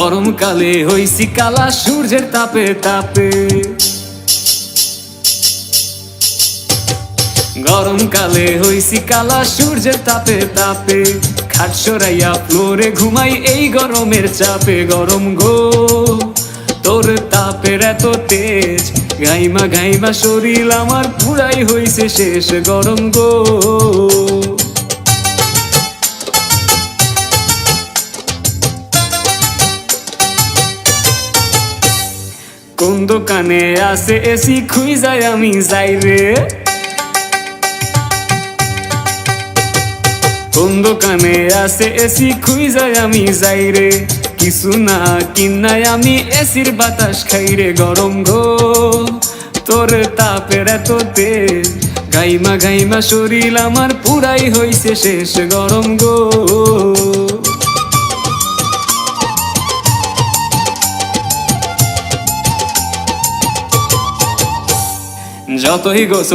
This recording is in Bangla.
গরমকালে হইছি কালা সূর্যের তাপে তাপে গরমকালে হইছি কালা সূর্যের তাপে তাপে খাট সরাইয়া ফ্লোরে ঘুমাই এই গরমের চাপে গরম গো তোর তাপের এত তেজ গাইমা গাইমা শরীর আমার পুরাই হইছে শেষ গরম গো কোন দোকানে আছে এসি খুঁজাই আমি যাই রে কোন দোকানে আছে এসি খুঁজাই আমি যাই রে কিছু না কিনাই আমি এসির বাতাস খাই রে গরম গো তোর তাপের এত তেজ গাইমা গাইমা শরীর আমার পুরাই হইছে শেষ গরম গো যতই গোসল